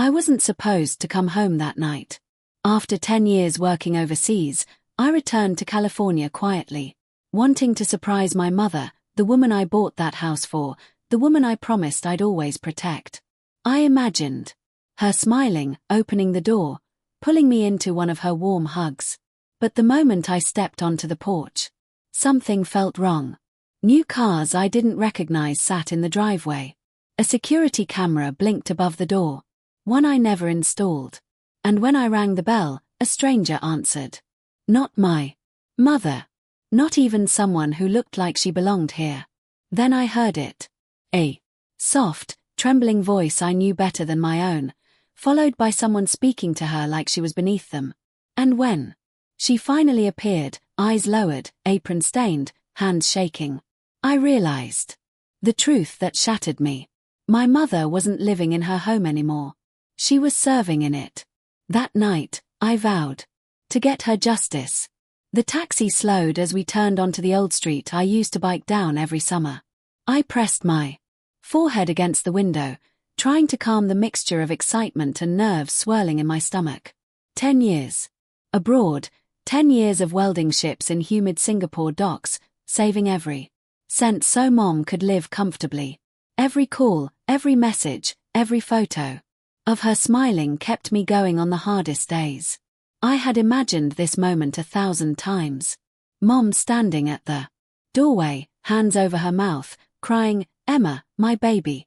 I wasn't supposed to come home that night. After 10 years working overseas, I returned to California quietly, wanting to surprise my mother, the woman I bought that house for, the woman I promised I'd always protect. I imagined her smiling, opening the door, pulling me into one of her warm hugs. But the moment I stepped onto the porch, something felt wrong. New cars I didn't recognize sat in the driveway. A security camera blinked above the door, one I never installed. And when I rang the bell, a stranger answered. Not my mother. Not even someone who looked like she belonged here. Then I heard it. A soft, trembling voice I knew better than my own, followed by someone speaking to her like she was beneath them. And when she finally appeared, eyes lowered, apron stained, hands shaking, I realized the truth that shattered me. My mother wasn't living in her home anymore. She was serving in it. That night, I vowed to get her justice. The taxi slowed as we turned onto the old street I used to bike down every summer. I pressed my forehead against the window, trying to calm the mixture of excitement and nerves swirling in my stomach. 10 years abroad, 10 years of welding ships in humid Singapore docks, saving every cent so Mom could live comfortably. Every call, every message, every photo of her smiling kept me going on the hardest days. I had imagined this moment 1,000 times. Mom standing at the doorway, hands over her mouth, crying, "Emma, my baby."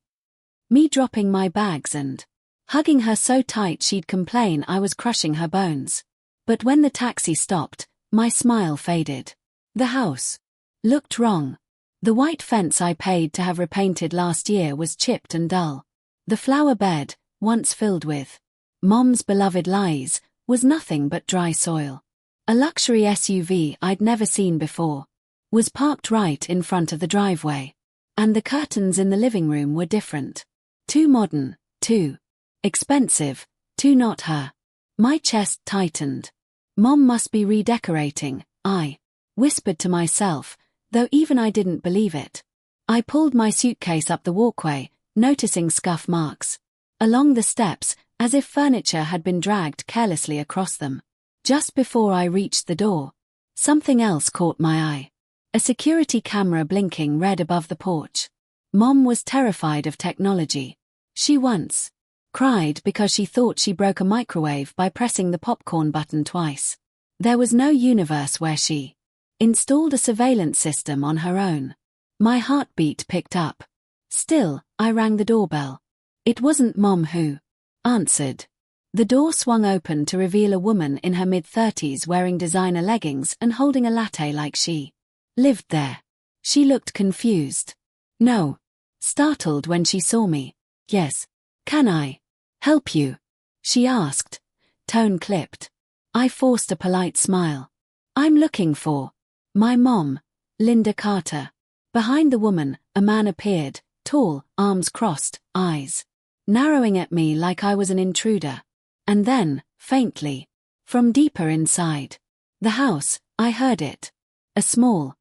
Me dropping my bags and hugging her so tight she'd complain I was crushing her bones. But when the taxi stopped, my smile faded. The house looked wrong. The white fence I paid to have repainted last year was chipped and dull. The flower bed, once filled with Mom's beloved lies, was nothing but dry soil. A luxury SUV I'd never seen before was parked right in front of the driveway. And the curtains in the living room were different. Too modern, too expensive, too not her. My chest tightened. Mom must be redecorating, I whispered to myself, though even I didn't believe it. I pulled my suitcase up the walkway, noticing scuff marks along the steps, as if furniture had been dragged carelessly across them. Just before I reached the door, something else caught my eye. A security camera blinking red above the porch. Mom was terrified of technology. She once cried because she thought she broke a microwave by pressing the popcorn button twice. There was no universe where she installed a surveillance system on her own. My heartbeat picked up. Still, I rang the doorbell. It wasn't Mom who answered. The door swung open to reveal a woman in her mid-30s wearing designer leggings and holding a latte like she lived there. She looked confused. No. Startled when she saw me. Yes. Can I help you? She asked, tone clipped. I forced a polite smile. I'm looking for my mom, Linda Carter. Behind the woman, a man appeared, tall, arms crossed, eyes narrowing at me like I was an intruder. And then, faintly, from deeper inside the house, I heard it. A small,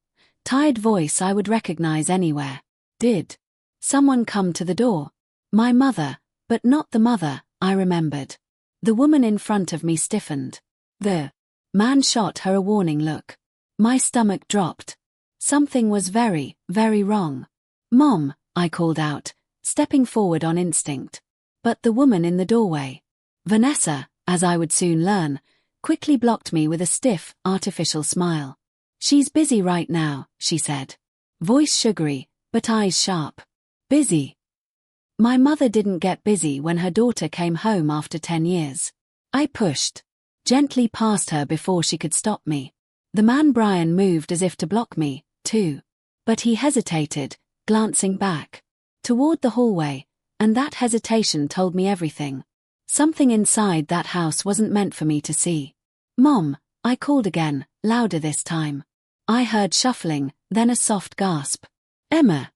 tired voice I would recognize anywhere. Did someone come to the door? My mother, but not the mother, I remembered. The woman in front of me stiffened. The man shot her a warning look. My stomach dropped. Something was very, very wrong. Mom, I called out, stepping forward on instinct. But the woman in the doorway, Vanessa, as I would soon learn, quickly blocked me with a stiff, artificial smile. She's busy right now, she said. Voice sugary, but eyes sharp. Busy. My mother didn't get busy when her daughter came home after 10 years. I pushed gently past her before she could stop me. The man Brian moved as if to block me, too. But he hesitated, glancing back toward the hallway, and that hesitation told me everything. Something inside that house wasn't meant for me to see. Mom, I called again, louder this time. I heard shuffling, then a soft gasp. Emma.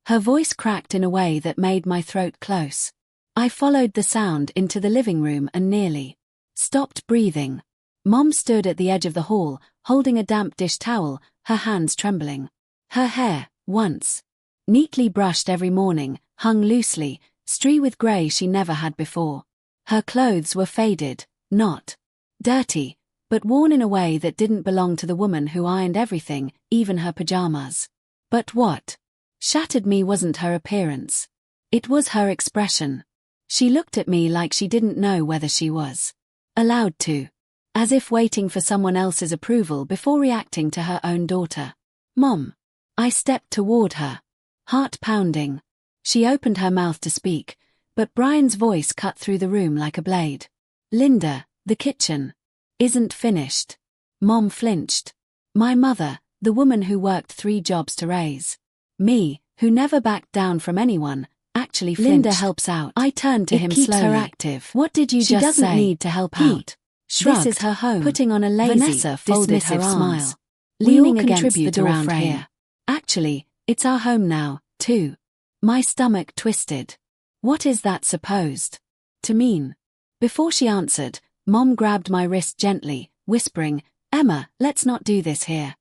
Her voice cracked in a way that made my throat close. I followed the sound into the living room and nearly stopped breathing. Mom stood at the edge of the hall, holding a damp dish towel, her hands trembling. Her hair, once neatly brushed every morning, hung loosely, streaked with grey she never had before. Her clothes were faded, not dirty, but worn in a way that didn't belong to the woman who ironed everything, even her pajamas. But what shattered me wasn't her appearance. It was her expression. She looked at me like she didn't know whether she was allowed to, as if waiting for someone else's approval before reacting to her own daughter. Mom. I stepped toward her, heart pounding. She opened her mouth to speak, but Brian's voice cut through the room like a blade. Linda, the kitchen isn't finished. Mom flinched. My mother, the woman who worked 3 jobs to raise me, who never backed down from anyone, actually flinched. Linda helps out. I turned to him slowly. It keeps her active. What did you just say? She doesn't need to help out. Shrugged, this is her home. Putting on a lazy, Vanessa folded her arms, smile. Leaning against the door frame. Here. Actually, it's our home now, too. My stomach twisted. What is that supposed to mean? Before she answered, Mom grabbed my wrist gently, whispering, Emma, let's not do this here.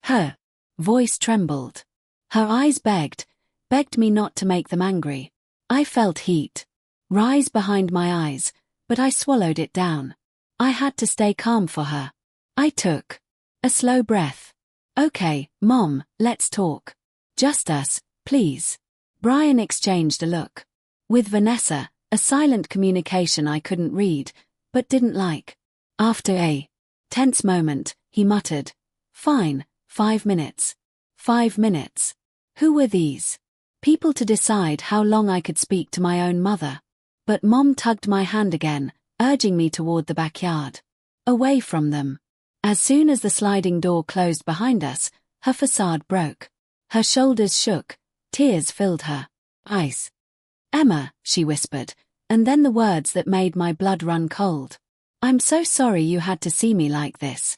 Her voice trembled. Her eyes begged me not to make them angry. I felt heat rise behind my eyes, but I swallowed it down. I had to stay calm for her. I took a slow breath. Okay, Mom, let's talk. Just us, please. Brian exchanged a look with Vanessa, a silent communication I couldn't read, but didn't like. After a tense moment, he muttered, Fine, 5 minutes. 5 minutes. Who were these people to decide how long I could speak to my own mother? But Mom tugged my hand again, urging me toward the backyard. Away from them. As soon as the sliding door closed behind us, her facade broke. Her shoulders shook, tears filled her eyes. Emma, she whispered, and then the words that made my blood run cold. I'm so sorry you had to see me like this.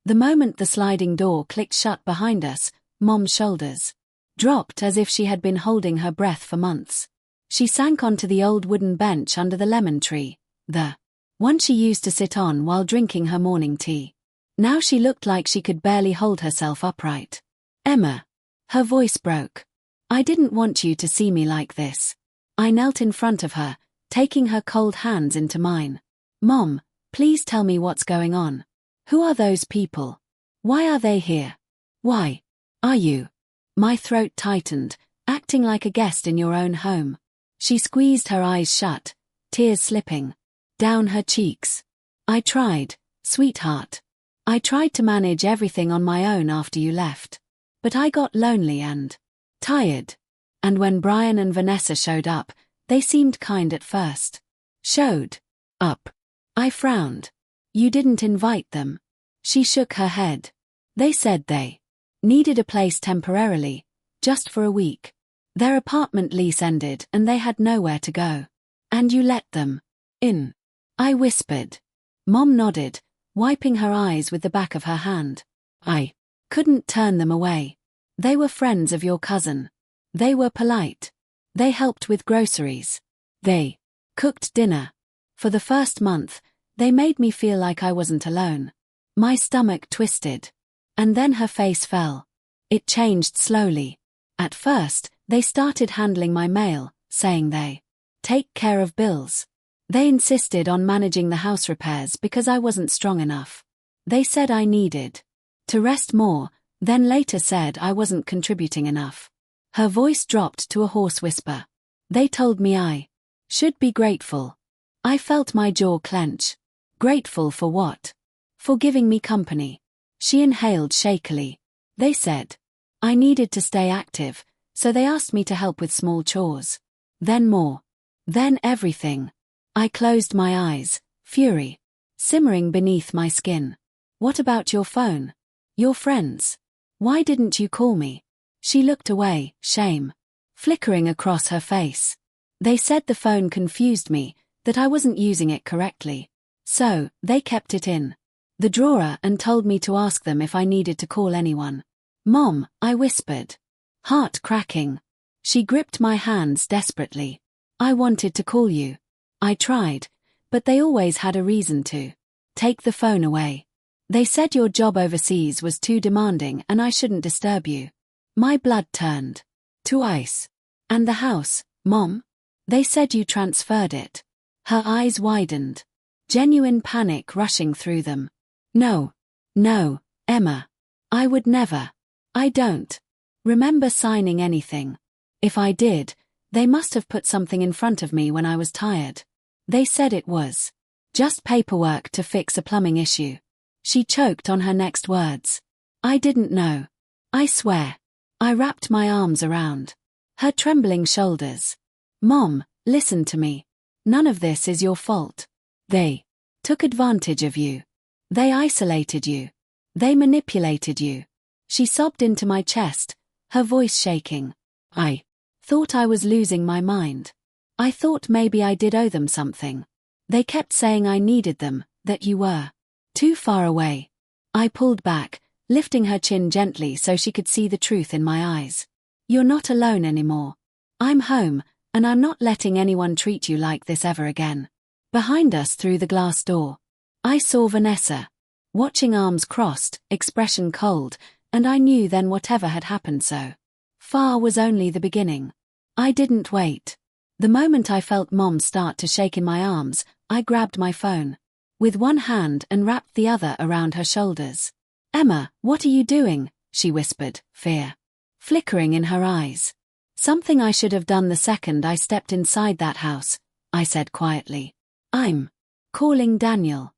The moment the sliding door clicked shut behind us, Mom's shoulders dropped as if she had been holding her breath for months. She sank onto the old wooden bench under the lemon tree, the one she used to sit on while drinking her morning tea. Now she looked like she could barely hold herself upright. Emma. Her voice broke. I didn't want you to see me like this. I knelt in front of her, taking her cold hands into mine. Mom, please tell me what's going on. Who are those people? Why are they here? Why are you? My throat tightened, acting like a guest in your own home. She squeezed her eyes shut, tears slipping down her cheeks. I tried, sweetheart. I tried to manage everything on my own after you left. But I got lonely and tired. And when Brian and Vanessa showed up, they seemed kind at first. Showed up. I frowned. You didn't invite them. She shook her head. They said they needed a place temporarily, just for a week. Their apartment lease ended and they had nowhere to go. And you let them in. I whispered. Mom nodded, wiping her eyes with the back of her hand. I couldn't turn them away. They were friends of your cousin. They were polite. They helped with groceries. They cooked dinner. For the first month, they made me feel like I wasn't alone. My stomach twisted. And then her face fell. It changed slowly. At first, they started handling my mail, saying they take care of bills. They insisted on managing the house repairs because I wasn't strong enough. They said I needed to rest more, then later said I wasn't contributing enough. Her voice dropped to a hoarse whisper. They told me I should be grateful. I felt my jaw clench. Grateful for what? For giving me company. She inhaled shakily. They said I needed to stay active, so they asked me to help with small chores. Then more. Then everything. I closed my eyes, fury simmering beneath my skin. What about your phone? Your friends? Why didn't you call me? She looked away, shame flickering across her face. They said the phone confused me, that I wasn't using it correctly. So, they kept it in the drawer and told me to ask them if I needed to call anyone. Mom, I whispered. Heart cracking. She gripped my hands desperately. I wanted to call you. I tried, but they always had a reason to take the phone away. They said your job overseas was too demanding and I shouldn't disturb you. My blood turned to ice. And the house, Mom? They said you transferred it. Her eyes widened, genuine panic rushing through them. No, no, Emma. I would never. I don't remember signing anything. If I did, they must have put something in front of me when I was tired. They said it was just paperwork to fix a plumbing issue. She choked on her next words. I didn't know. I swear. I wrapped my arms around her trembling shoulders. Mom, listen to me. None of this is your fault. They took advantage of you. They isolated you. They manipulated you. She sobbed into my chest, her voice shaking. I thought I was losing my mind. I thought maybe I did owe them something. They kept saying I needed them, that you were too far away. I pulled back, lifting her chin gently so she could see the truth in my eyes. You're not alone anymore. I'm home, and I'm not letting anyone treat you like this ever again. Behind us through the glass door, I saw Vanessa, watching, arms crossed, expression cold, and I knew then whatever had happened so far was only the beginning. I didn't wait. The moment I felt Mom start to shake in my arms, I grabbed my phone with one hand and wrapped the other around her shoulders. Emma, what are you doing? She whispered, fear flickering in her eyes. Something I should have done the second I stepped inside that house, I said quietly. I'm calling Daniel.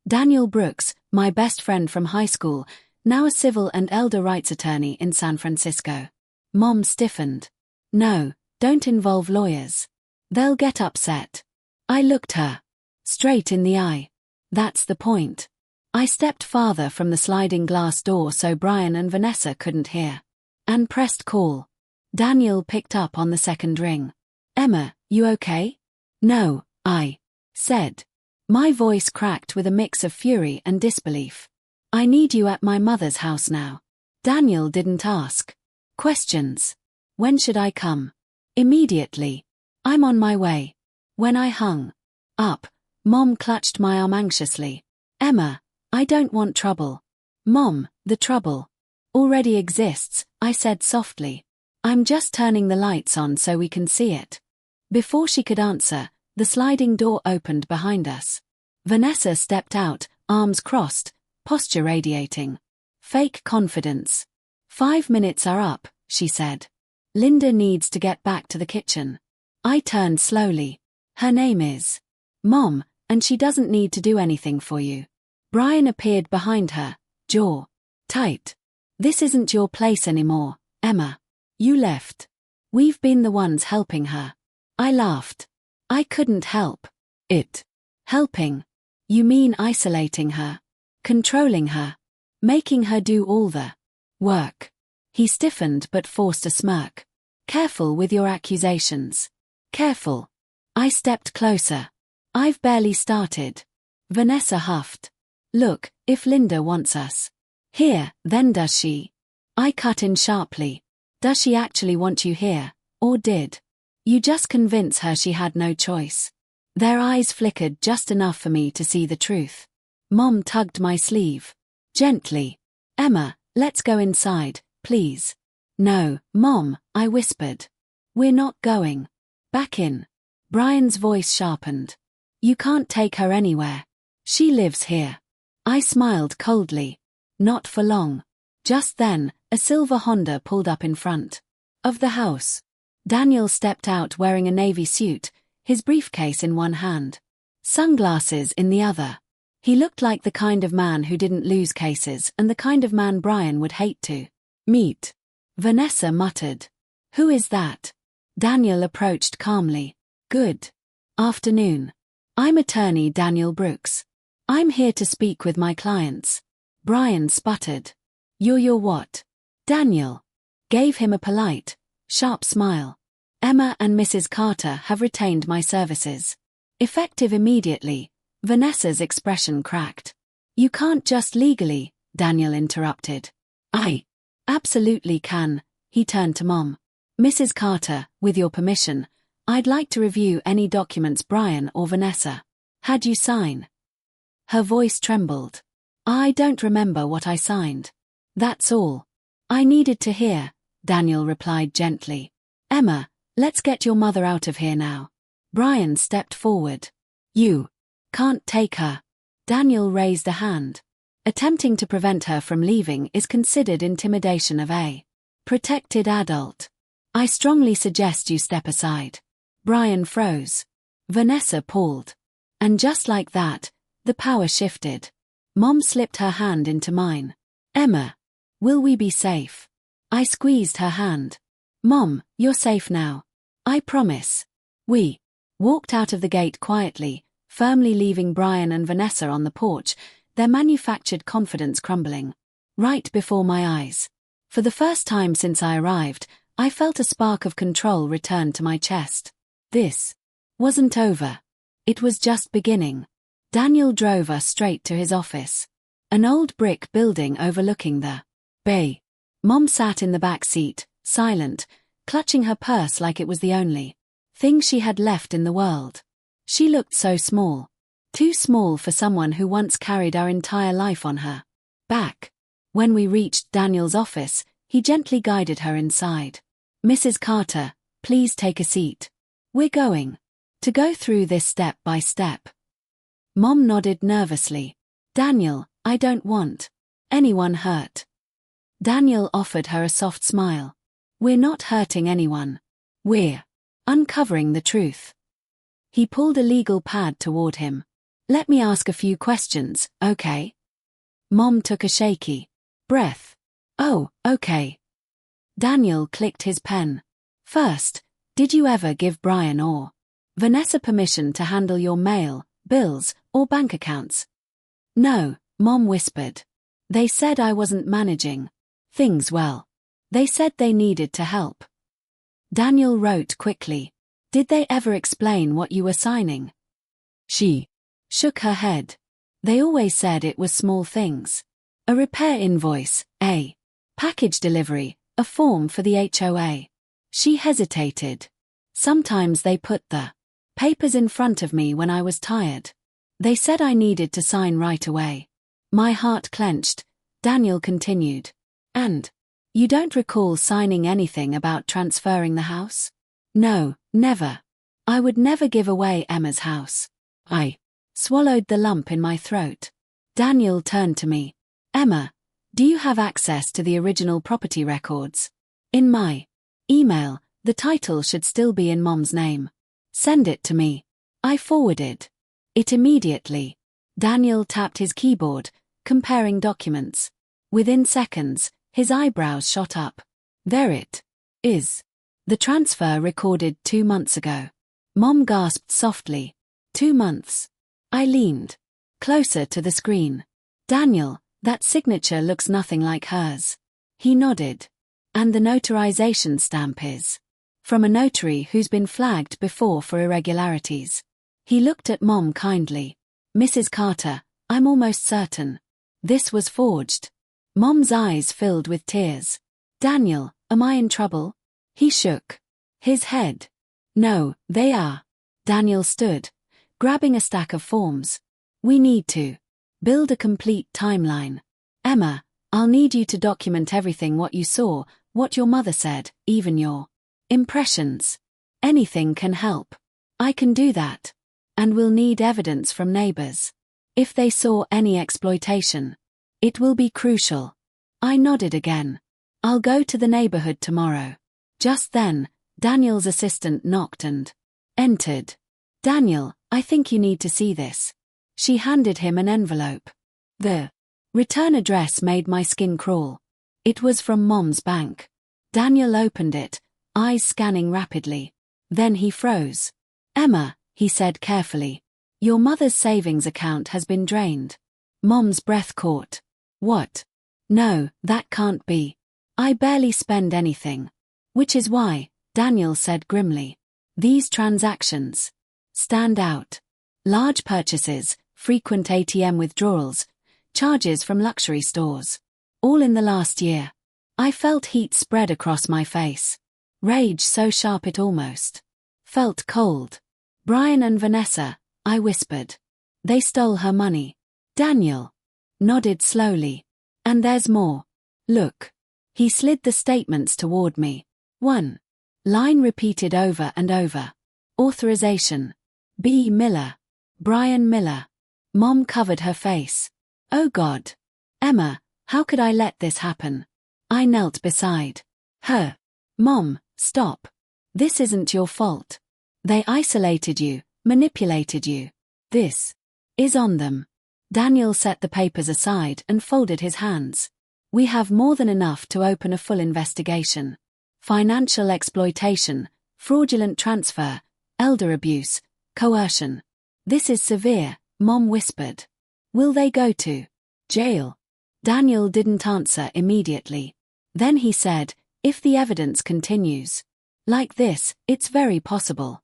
Daniel Brooks, my best friend from high school, now a civil and elder rights attorney in San Francisco. Mom stiffened. No, don't involve lawyers. They'll get upset. I looked her straight in the eye. That's the point. I stepped farther from the sliding glass door so Brian and Vanessa couldn't hear. And pressed call. Daniel picked up on the second ring. Emma, you okay? No, I said. My voice cracked with a mix of fury and disbelief. I need you at my mother's house now. Daniel didn't ask questions. When should I come? Immediately. I'm on my way. When I hung up, Mom clutched my arm anxiously. Emma, I don't want trouble. Mom, the trouble already exists, I said softly. I'm just turning the lights on so we can see it. Before she could answer, the sliding door opened behind us. Vanessa stepped out, arms crossed, posture radiating fake confidence. 5 minutes are up, she said. Linda needs to get back to the kitchen. I turned slowly. Her name is Mom, and she doesn't need to do anything for you. Brian appeared behind her, jaw tight. This isn't your place anymore, Emma. You left. We've been the ones helping her. I laughed. I couldn't help it. Helping? You mean isolating her? Controlling her? Making her do all the work? He stiffened but forced a smirk. Careful with your accusations. Careful. I stepped closer. I've barely started. Vanessa huffed. Look, if Linda wants us here, then does she? I cut in sharply. Does she actually want you here, or did you just convince her she had no choice? Their eyes flickered just enough for me to see the truth. Mom tugged my sleeve. Gently. Emma, let's go inside, please. No, Mom, I whispered. We're not going. Back in. Brian's voice sharpened. You can't take her anywhere. She lives here. I smiled coldly. Not for long. Just then, a silver Honda pulled up in front of the house. Daniel stepped out wearing a navy suit, his briefcase in one hand, sunglasses in the other. He looked like the kind of man who didn't lose cases and the kind of man Brian would hate to meet. Vanessa muttered. Who is that? Daniel approached calmly. Good afternoon. I'm attorney Daniel Brooks. I'm here to speak with my clients. Brian sputtered. You're your what? Daniel gave him a polite, sharp smile. Emma and Mrs. Carter have retained my services. Effective immediately. Vanessa's expression cracked. You can't just legally, Daniel interrupted. I absolutely can, he turned to Mom. Mrs. Carter, with your permission, I'd like to review any documents Brian or Vanessa had you sign. Her voice trembled. I don't remember what I signed. That's all I needed to hear, Daniel replied gently. Emma, let's get your mother out of here now. Brian stepped forward. You can't take her. Daniel raised a hand. Attempting to prevent her from leaving is considered intimidation of a protected adult. I strongly suggest you step aside. Brian froze. Vanessa pulled. And just like that, the power shifted. Mom slipped her hand into mine. Emma, will we be safe? I squeezed her hand. Mom, you're safe now. I promise. We walked out of the gate quietly, firmly leaving Brian and Vanessa on the porch, their manufactured confidence crumbling. Right before my eyes. For the first time since I arrived, I felt a spark of control return to my chest. This wasn't over. It was just beginning. Daniel drove us straight to his office. An old brick building overlooking the bay. Mom sat in the back seat, silent, clutching her purse like it was the only thing she had left in the world. She looked so small. Too small for someone who once carried our entire life on her back. When we reached Daniel's office, he gently guided her inside. Mrs. Carter, please take a seat. We're going to go through this step by step. Mom nodded nervously. Daniel, I don't want anyone hurt. Daniel offered her a soft smile. We're not hurting anyone. We're uncovering the truth. He pulled a legal pad toward him. Let me ask a few questions, okay? Mom took a shaky breath. Oh, okay. Daniel clicked his pen. First, did you ever give Brian or Vanessa permission to handle your mail, bills, or bank accounts? No, Mom whispered. They said I wasn't managing things well. They said they needed to help. Daniel wrote quickly. Did they ever explain what you were signing? She shook her head. They always said it was small things. A repair invoice, a package delivery, a form for the HOA. She hesitated. Sometimes they put the papers in front of me when I was tired. They said I needed to sign right away. My heart clenched. Daniel continued. And you don't recall signing anything about transferring the house? No, never. I would never give away Emma's house. I swallowed the lump in my throat. Daniel turned to me. Emma, do you have access to the original property records? In my email, the title should still be in Mom's name. Send it to me. I forwarded it immediately. Daniel tapped his keyboard, comparing documents. Within seconds, his eyebrows shot up. There it is. The transfer recorded 2 months ago. Mom gasped softly. 2 months. I leaned closer to the screen. Daniel, that signature looks nothing like hers. He nodded. And the notarization stamp is from a notary who's been flagged before for irregularities. He looked at Mom kindly. Mrs. Carter, I'm almost certain this was forged. Mom's eyes filled with tears. Daniel, am I in trouble? He shook his head. No, they are. Daniel stood, grabbing a stack of forms. We need to build a complete timeline. Emma, I'll need you to document everything what you saw, what your mother said, even your impressions. Anything can help. I can do that. And we'll need evidence from neighbors. If they saw any exploitation, it will be crucial. I nodded again. I'll go to the neighborhood tomorrow. Just then, Daniel's assistant knocked and entered. Daniel, I think you need to see this. She handed him an envelope. The return address made my skin crawl. It was from Mom's bank. Daniel opened it, eyes scanning rapidly. Then he froze. Emma, he said carefully. Your mother's savings account has been drained. Mom's breath caught. What? No, that can't be. I barely spend anything. Which is why, Daniel said grimly. These transactions stand out. Large purchases, frequent ATM withdrawals, charges from luxury stores. All in the last year. I felt heat spread across my face. Rage so sharp it almost felt cold. Brian and Vanessa, I whispered. They stole her money. Daniel nodded slowly. And there's more. Look. He slid the statements toward me. One line repeated over and over. Authorization. B. Miller. Brian Miller. Mom covered her face. Oh God. Emma, how could I let this happen? I knelt beside her. Mom, stop. This isn't your fault. They isolated you, manipulated you. This is on them. Daniel set the papers aside and folded his hands. We have more than enough to open a full investigation. Financial exploitation, fraudulent transfer, elder abuse, coercion. This is severe, Mom whispered. Will they go to jail? Daniel didn't answer immediately. Then he said, if the evidence continues like this, it's very possible.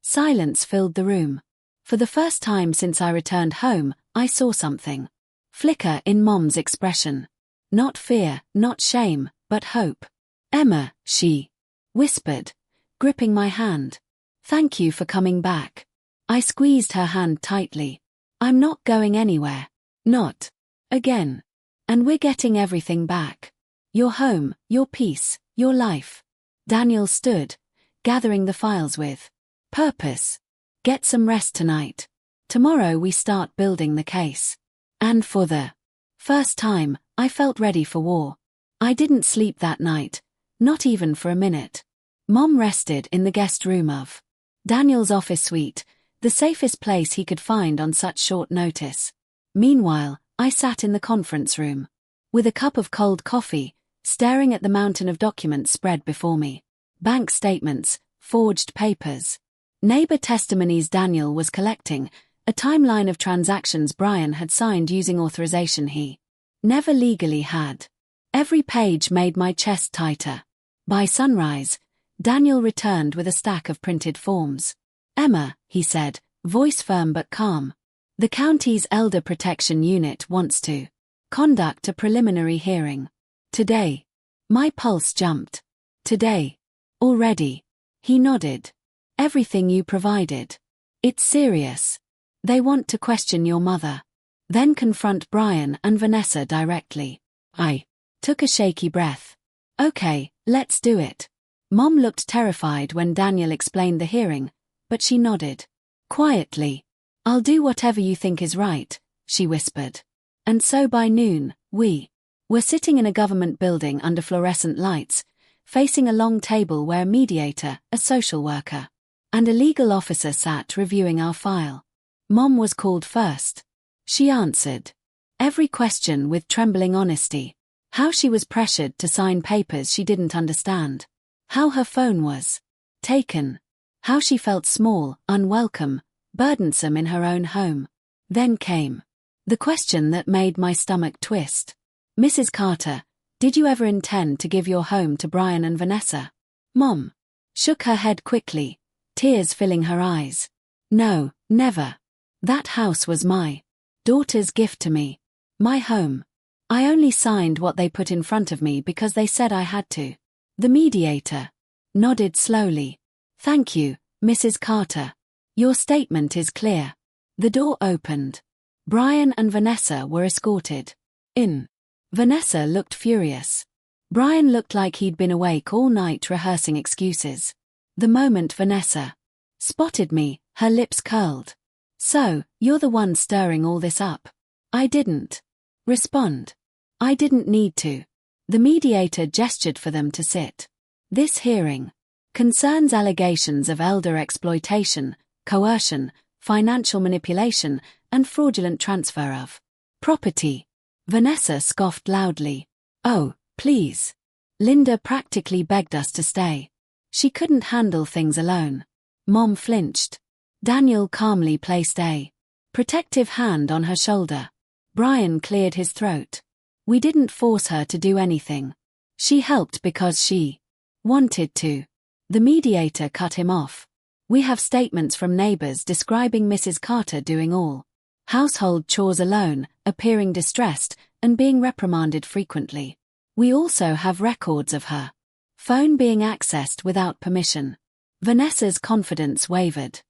Silence filled the room. For the first time since I returned home, I saw something flicker in Mom's expression. Not fear, not shame, but hope. Emma, she whispered, gripping my hand. Thank you for coming back. I squeezed her hand tightly. I'm not going anywhere. Not again. And we're getting everything back. Your home, your peace, your life. Daniel stood, gathering the files with purpose. Get some rest tonight. Tomorrow we start building the case. And for the first time, I felt ready for war. I didn't sleep that night, not even for a minute. Mom rested in the guest room of Daniel's office suite, the safest place he could find on such short notice. Meanwhile, I sat in the conference room, with a cup of cold coffee, staring at the mountain of documents spread before me. Bank statements, forged papers, neighbor testimonies Daniel was collecting, a timeline of transactions Brian had signed using authorization he never legally had. Every page made my chest tighter. By sunrise, Daniel returned with a stack of printed forms. Emma, he said, voice firm but calm. The county's elder protection unit wants to conduct a preliminary hearing. Today. My pulse jumped. Today. Already. He nodded. Everything you provided. It's serious. They want to question your mother. Then confront Brian and Vanessa directly. I took a shaky breath. Okay, let's do it. Mom looked terrified when Daniel explained the hearing, but she nodded. Quietly. I'll do whatever you think is right, she whispered. And so by noon, we were sitting in a government building under fluorescent lights, facing a long table where a mediator, a social worker, and a legal officer sat reviewing our file. Mom was called first. She answered every question with trembling honesty. How she was pressured to sign papers she didn't understand. How her phone was taken. How she felt small, unwelcome, burdensome in her own home. Then came the question that made my stomach twist. Mrs. Carter, did you ever intend to give your home to Brian and Vanessa? Mom shook her head quickly, tears filling her eyes. No, never. That house was my daughter's gift to me. My home. I only signed what they put in front of me because they said I had to. The mediator nodded slowly. Thank you, Mrs. Carter. Your statement is clear. The door opened. Brian and Vanessa were escorted in. Vanessa looked furious. Brian looked like he'd been awake all night rehearsing excuses. The moment Vanessa spotted me, her lips curled. So, you're the one stirring all this up. I didn't respond. I didn't need to. The mediator gestured for them to sit. This hearing concerns allegations of elder exploitation, coercion, financial manipulation, and fraudulent transfer of property. Vanessa scoffed loudly. Oh, please. Linda practically begged us to stay. She couldn't handle things alone. Mom flinched. Daniel calmly placed a protective hand on her shoulder. Brian cleared his throat. We didn't force her to do anything. She helped because she wanted to. The mediator cut him off. We have statements from neighbors describing Mrs. Carter doing all household chores alone, appearing distressed, and being reprimanded frequently. We also have records of her phone being accessed without permission. Vanessa's confidence wavered.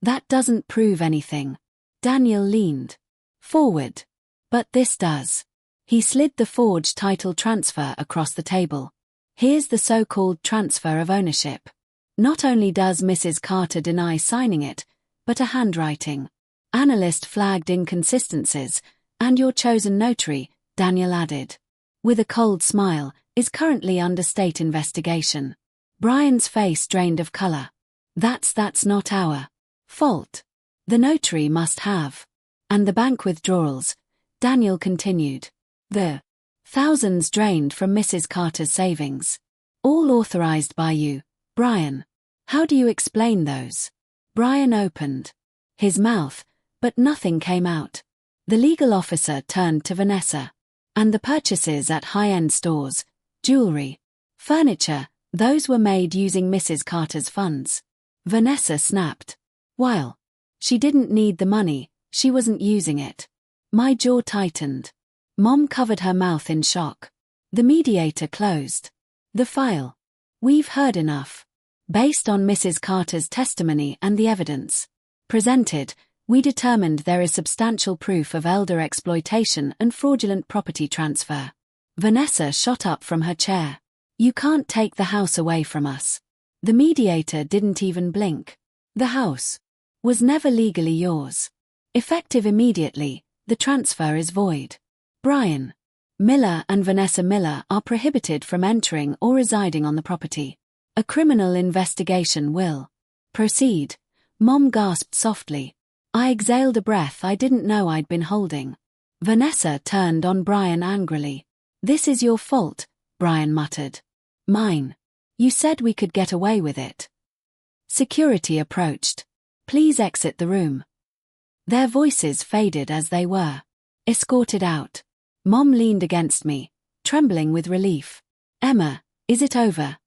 That doesn't prove anything. Daniel leaned forward. But this does. He slid the forged title transfer across the table. Here's the so-called transfer of ownership. Not only does Mrs. Carter deny signing it, but a handwriting analyst flagged inconsistencies, and your chosen notary, Daniel added, with a cold smile, is currently under state investigation. Brian's face drained of color. That's not our fault. The notary must have. And the bank withdrawals, Daniel continued. The thousands drained from Mrs. Carter's savings. All authorized by you, Brian. How do you explain those? Brian opened his mouth, but nothing came out. The legal officer turned to Vanessa. And the purchases at high-end stores, jewelry, furniture, those were made using Mrs. Carter's funds. Vanessa snapped. While she didn't need the money, she wasn't using it. My jaw tightened. Mom covered her mouth in shock. The mediator closed the file. We've heard enough. Based on Mrs. Carter's testimony and the evidence presented, we determined there is substantial proof of elder exploitation and fraudulent property transfer. Vanessa shot up from her chair. You can't take the house away from us. The mediator didn't even blink. The house was never legally yours. Effective immediately, the transfer is void. Brian Miller and Vanessa Miller are prohibited from entering or residing on the property. A criminal investigation will proceed. Mom gasped softly. I exhaled a breath I didn't know I'd been holding. Vanessa turned on Brian angrily. This is your fault, Brian muttered. Mine. You said we could get away with it. Security approached. Please exit the room. Their voices faded as they were escorted out. Mom leaned against me, trembling with relief. Emma, is it over?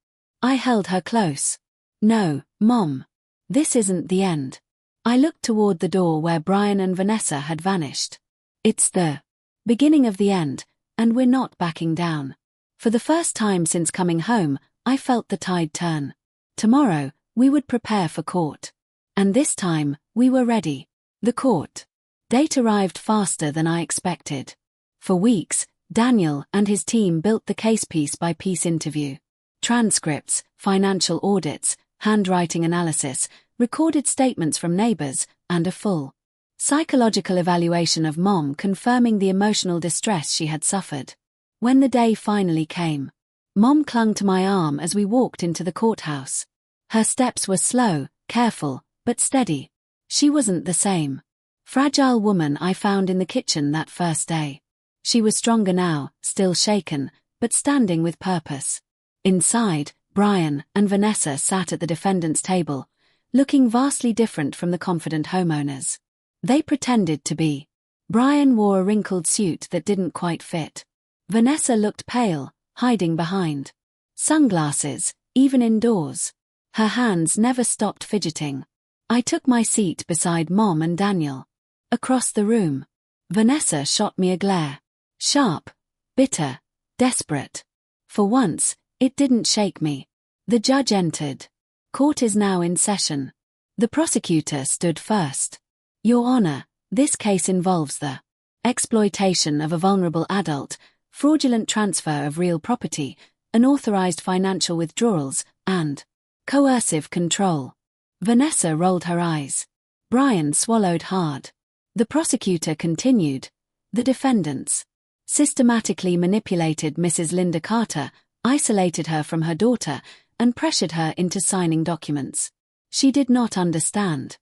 I held her close. No, Mom. This isn't the end. I looked toward the door where Brian and Vanessa had vanished. It's the beginning of the end, and we're not backing down. For the first time since coming home, I felt the tide turn. Tomorrow, we would prepare for court. And this time, we were ready. The court date arrived faster than I expected. For weeks, Daniel and his team built the case piece by piece interview. Transcripts, financial audits, handwriting analysis, recorded statements from neighbors, and a full psychological evaluation of Mom confirming the emotional distress she had suffered. When the day finally came, Mom clung to my arm as we walked into the courthouse. Her steps were slow, careful, but steady. She wasn't the same fragile woman I found in the kitchen that first day. She was stronger now, still shaken, but standing with purpose. Inside, Brian and Vanessa sat at the defendant's table, looking vastly different from the confident homeowners they pretended to be. Brian wore a wrinkled suit that didn't quite fit. Vanessa looked pale, hiding behind sunglasses, even indoors. Her hands never stopped fidgeting. I took my seat beside Mom and Daniel. Across the room, Vanessa shot me a glare. Sharp, bitter, desperate. For once, it didn't shake me. The judge entered. Court is now in session. The prosecutor stood first. Your Honor, this case involves the exploitation of a vulnerable adult, fraudulent transfer of real property, unauthorized financial withdrawals, and coercive control. Vanessa rolled her eyes. Brian swallowed hard. The prosecutor continued. The defendants systematically manipulated Mrs. Linda Carter, isolated her from her daughter, and pressured her into signing documents she did not understand.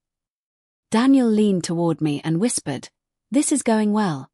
Daniel leaned toward me and whispered, "This is going well."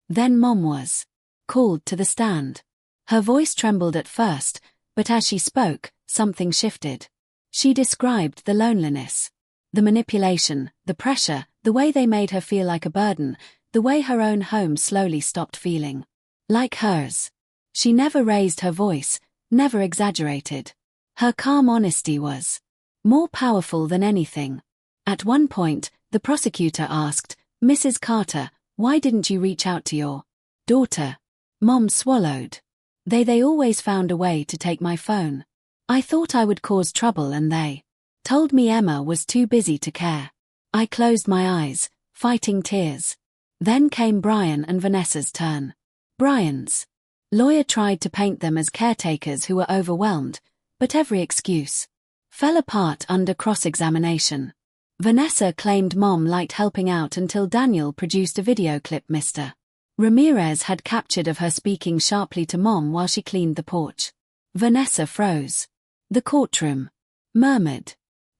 Then Mom was called to the stand. Her voice trembled at first, but as she spoke, something shifted. She described the loneliness, the manipulation, the pressure, the way they made her feel like a burden, the way her own home slowly stopped feeling like hers. She never raised her voice, never exaggerated. Her calm honesty was more powerful than anything. At one point, the prosecutor asked, "Mrs. Carter, why didn't you reach out to your daughter?" Mom swallowed. They always found a way to take my phone. I thought I would cause trouble and they told me Emma was too busy to care. I closed my eyes, fighting tears. Then came Brian and Vanessa's turn. Brian's lawyer tried to paint them as caretakers who were overwhelmed, but every excuse fell apart under cross-examination. Vanessa claimed Mom liked helping out until Daniel produced a video clip Mr. Ramirez had captured of her speaking sharply to Mom while she cleaned the porch. Vanessa froze. The courtroom murmured.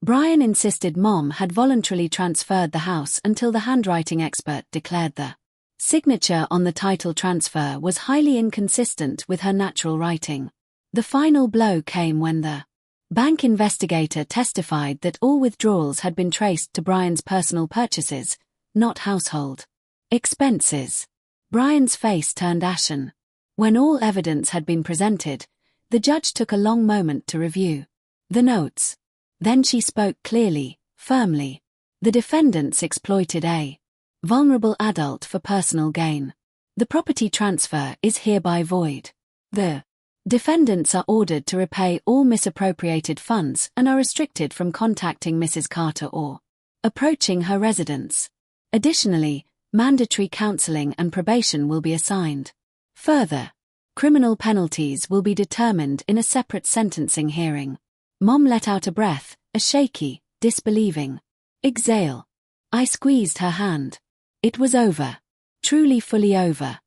Brian insisted Mom had voluntarily transferred the house until the handwriting expert declared the signature on the title transfer was highly inconsistent with her natural writing. The final blow came when the bank investigator testified that all withdrawals had been traced to Brian's personal purchases, not household expenses. Brian's face turned ashen. When all evidence had been presented, the judge took a long moment to review the notes. Then she spoke clearly, firmly. The defendants exploited a vulnerable adult for personal gain. The property transfer is hereby void. The defendants are ordered to repay all misappropriated funds and are restricted from contacting Mrs. Carter or approaching her residence. Additionally, mandatory counseling and probation will be assigned. Further, criminal penalties will be determined in a separate sentencing hearing. Mom let out a breath, a shaky, disbelieving exhale. I squeezed her hand. It was over. Truly fully over.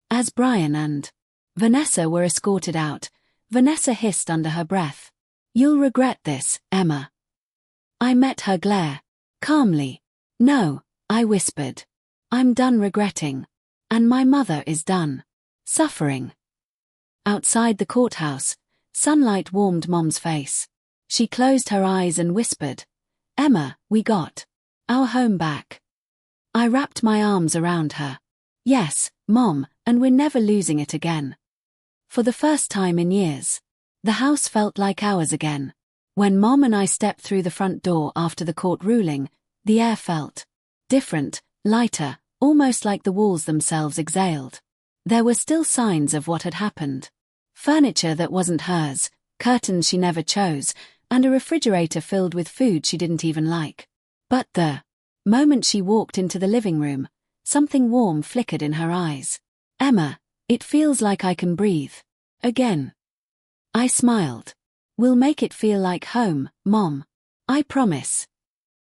As Brian and Vanessa were escorted out, Vanessa hissed under her breath. "You'll regret this, Emma." I met her glare. Calmly. "No," I whispered. "I'm done regretting. And my mother is done suffering." Outside the courthouse, sunlight warmed Mom's face. She closed her eyes and whispered, "Emma, we got our home back." I wrapped my arms around her. "Yes, Mom, and we're never losing it again." For the first time in years, the house felt like ours again. When Mom and I stepped through the front door after the court ruling, the air felt different, lighter, almost like the walls themselves exhaled. There were still signs of what had happened. Furniture that wasn't hers, curtains she never chose, and a refrigerator filled with food she didn't even like. But the moment she walked into the living room, something warm flickered in her eyes. "Emma, it feels like I can breathe again." I smiled. "We'll make it feel like home, Mom. I promise."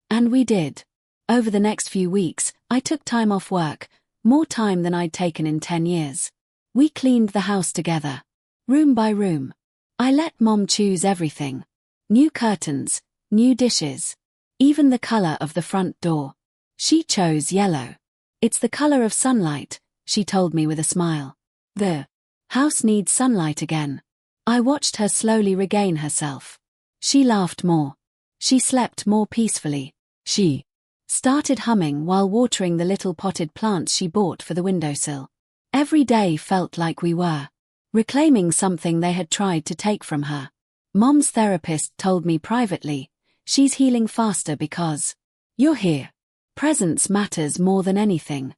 And we did. Over the next few weeks, I took time off work, more time than I'd taken in 10 years. We cleaned the house together, room by room. I let Mom choose everything. New curtains, new dishes, even the color of the front door. She chose yellow. "It's the color of sunlight," she told me with a smile. "The house needs sunlight again." I watched her slowly regain herself. She laughed more. She slept more peacefully. She started humming while watering the little potted plants she bought for the windowsill. Every day felt like we were reclaiming something they had tried to take from her. Mom's therapist told me privately, "She's healing faster because you're here. Presence matters more than anything."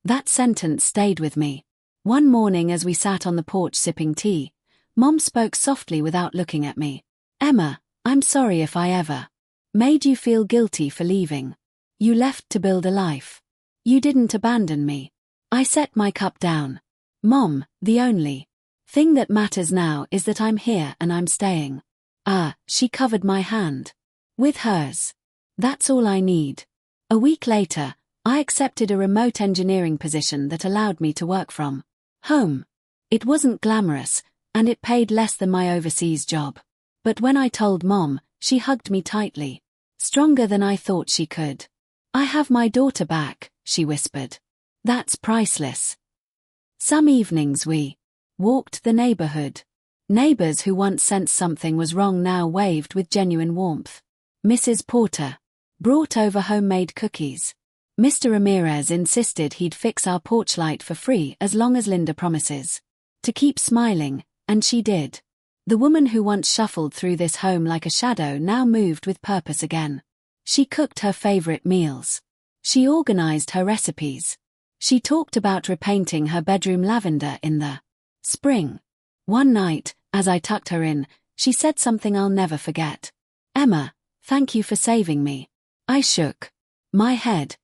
That sentence stayed with me. One morning as we sat on the porch sipping tea, Mom spoke softly without looking at me. "Emma, I'm sorry if I ever made you feel guilty for leaving. You left to build a life. You didn't abandon me." I set my cup down. "Mom, the only thing that matters now is that I'm here and I'm staying." She covered my hand with hers. "That's all I need." A week later, I accepted a remote engineering position that allowed me to work from home. It wasn't glamorous, and it paid less than my overseas job. But when I told Mom, she hugged me tightly, stronger than I thought she could. "I have my daughter back," she whispered. "That's priceless." Some evenings we walked the neighborhood. Neighbors who once sensed something was wrong now waved with genuine warmth. Mrs. Porter brought over homemade cookies. Mr. Ramirez insisted he'd fix our porch light for free as long as Linda promises to keep smiling, and she did. The woman who once shuffled through this home like a shadow now moved with purpose again. She cooked her favorite meals. She organized her recipes. She talked about repainting her bedroom lavender in the spring. One night, as I tucked her in, she said something I'll never forget. "Emma, thank you for saving me." I shook my head,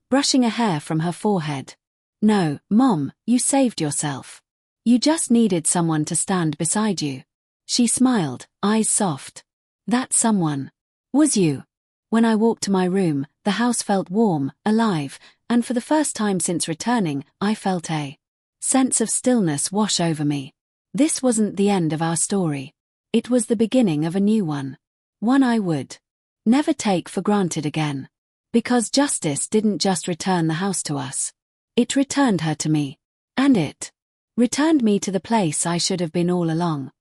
brushing a hair from her forehead. "No, Mom, you saved yourself. You just needed someone to stand beside you." She smiled, eyes soft. That someone was you. When I walked to my room, the house felt warm, alive, and for the first time since returning, I felt a sense of stillness wash over me. This wasn't the end of our story. It was the beginning of a new one. One I would never take for granted again. Because justice didn't just return the house to us. It returned her to me. And it returned me to the place I should have been all along.